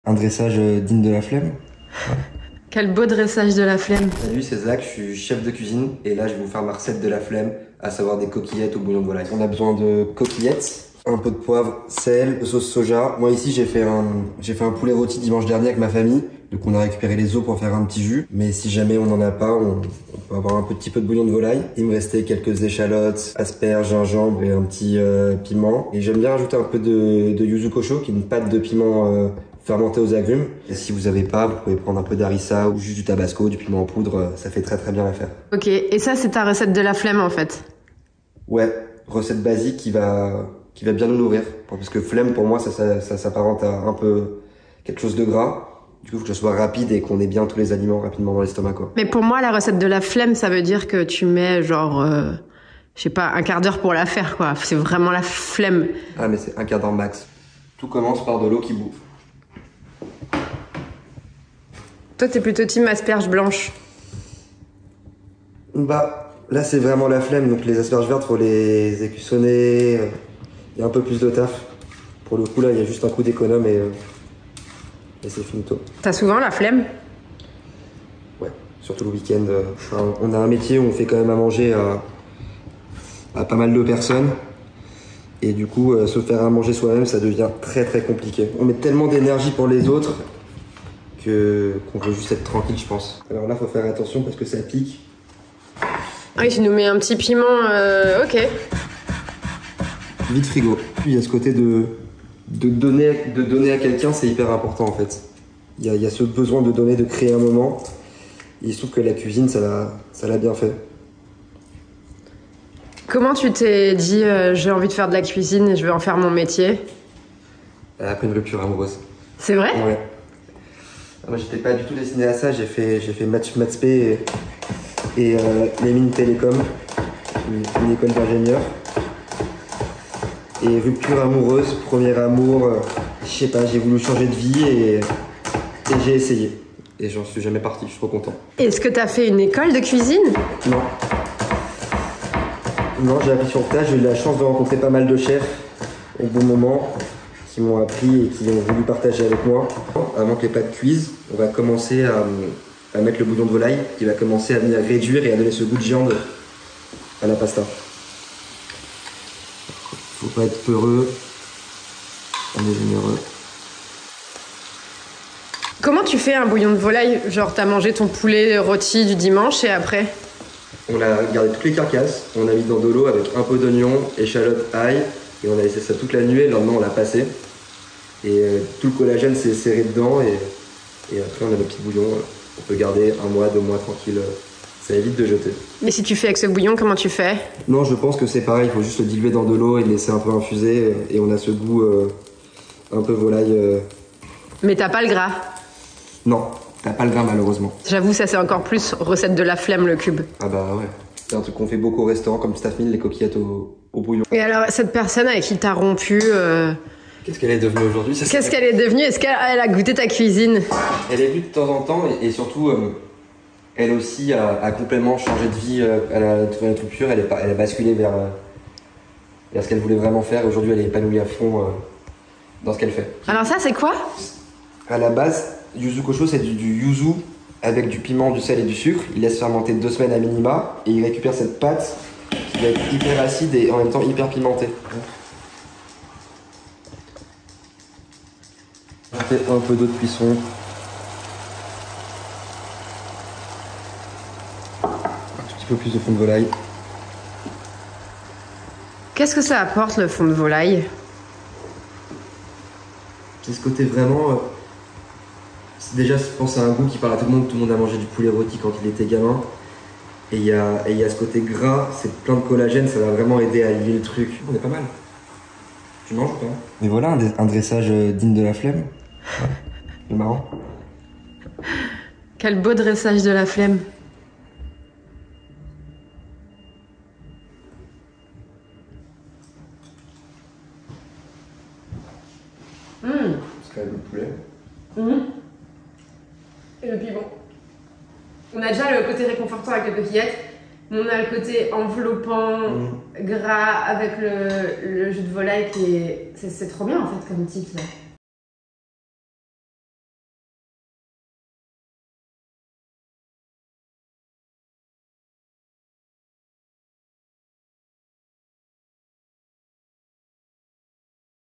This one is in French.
un dressage digne de la flemme. Ouais. Quel beau dressage de la flemme. Salut, c'est Zach, je suis chef de cuisine et là je vais vous faire ma recette de la flemme, à savoir des coquillettes au bouillon de volaille. On a besoin de coquillettes, un peu de poivre, sel, de sauce soja. Moi ici j'ai fait un poulet rôti dimanche dernier avec ma famille, donc on a récupéré les os pour faire un petit jus. Mais si jamais on n'en a pas, on peut avoir un petit peu de bouillon de volaille. Il me restait quelques échalotes, asperges, gingembre et un petit piment. Et j'aime bien rajouter un peu de yuzu kosho, qui est une pâte de piment fermenté aux agrumes. Et si vous avez pas, vous pouvez prendre un peu d'harissa ou juste du tabasco, du piment en poudre, ça fait très bien l'affaire. Ok, et ça c'est ta recette de la flemme en fait? Ouais, recette basique qui va bien nous nourrir. Parce que flemme pour moi ça s'apparente à un peu quelque chose de gras. Du coup, il faut que ce soit rapide et qu'on ait bien tous les aliments rapidement dans l'estomac, quoi. Mais pour moi, la recette de la flemme, ça veut dire que tu mets genre, je sais pas, un quart d'heure pour la faire, quoi. C'est vraiment la flemme. Ah, mais c'est un quart d'heure max. Tout commence par de l'eau qui bout. Toi, t'es plutôt team asperges blanches. Bah, là, c'est vraiment la flemme. Donc, les asperges vertes, faut les écuissonner. Il y a un peu plus de taf. Pour le coup, là, il y a juste un coup d'économe et c'est finito. T'as souvent la flemme? Ouais, surtout le week-end. On a un métier où on fait quand même à manger à pas mal de personnes. Et du coup, se faire à manger soi-même, ça devient très compliqué. On met tellement d'énergie pour les autres qu'on veut juste être tranquille, je pense. Alors là, faut faire attention parce que ça pique. Ah oui, tu nous mets un petit piment, ok. Vite frigo. Puis il y a ce côté de donner à quelqu'un, c'est hyper important en fait. Il y a ce besoin de donner, de créer un moment. Et il se trouve que la cuisine, ça l'a bien fait. Comment tu t'es dit, j'ai envie de faire de la cuisine et je vais en faire mon métier? Après une rupture amoureuse. C'est vrai? Ouais. Moi, j'étais pas du tout destiné à ça. J'ai fait Maths P et les mines télécom, une école d'ingénieur. Et rupture amoureuse, premier amour, je sais pas, j'ai voulu changer de vie et j'ai essayé. Et j'en suis jamais parti, je suis trop content. Est-ce que t'as fait une école de cuisine? Non. Non, j'ai appris sur le tas, j'ai eu la chance de rencontrer pas mal de chefs au bon moment, qui m'ont appris et qui ont voulu partager avec moi. Avant que les pâtes cuisent, on va commencer à mettre le bouillon de volaille, qui va commencer à venir réduire et à donner ce goût de viande à la pasta. Faut pas être peureux, on est généreux. Comment tu fais un bouillon de volaille? Genre t'as mangé ton poulet rôti du dimanche et après? On a gardé toutes les carcasses, on a mis dans de l'eau avec un peu d'oignon, échalote, ail, et on a laissé ça toute la nuit, le lendemain on l'a passé. Et tout le collagène s'est serré dedans et après on a le petit bouillon, on peut garder 1 mois, 2 mois tranquille, ça évite de jeter. Mais si tu fais avec ce bouillon, comment tu fais? Non, je pense que c'est pareil, il faut juste le diluer dans de l'eau et le laisser un peu infuser et on a ce goût un peu volaille. Mais t'as pas le gras? Non, t'as pas le grain malheureusement. J'avoue, ça c'est encore plus recette de la flemme, le cube. Ah bah ouais, c'est un truc qu'on fait beaucoup au restaurant comme staff meal, les coquillettes au bouillon. Et alors, cette personne avec qui t'as rompu, qu'est-ce qu'elle est devenue aujourd'hui? qu'est-ce qu'elle est devenue? Est-ce qu'elle a goûté ta cuisine? Elle est venue de temps en temps et surtout, elle aussi a complètement changé de vie. Elle a trouvé une rupture, elle a basculé vers ce qu'elle voulait vraiment faire. Aujourd'hui, elle est épanouie à fond dans ce qu'elle fait. Alors ça, c'est quoi? À la base, yuzu kosho, c'est du yuzu avec du piment, du sel et du sucre. Il laisse fermenter 2 semaines à minima et il récupère cette pâte qui va être hyper acide et en même temps hyper pimentée. On fait un peu d'eau de cuisson. Un tout petit peu plus de fond de volaille. Qu'est-ce que ça apporte, le fond de volaille? C'est ce côté vraiment... déjà, je pense à un goût qui parle à tout le monde a mangé du poulet rôti quand il était gamin. Et il y a ce côté gras, c'est plein de collagène, ça va vraiment aider à lier le truc. On est pas mal. Tu manges ou pas? Mais voilà, un dressage digne de la flemme. Ouais. C'est marrant. Quel beau dressage de la flemme. C'est quand même le poulet. Et le piment. On a déjà le côté réconfortant avec les coquillettes, mais on a le côté enveloppant, gras avec le jus de volaille qui est... C'est trop bien en fait comme type ça.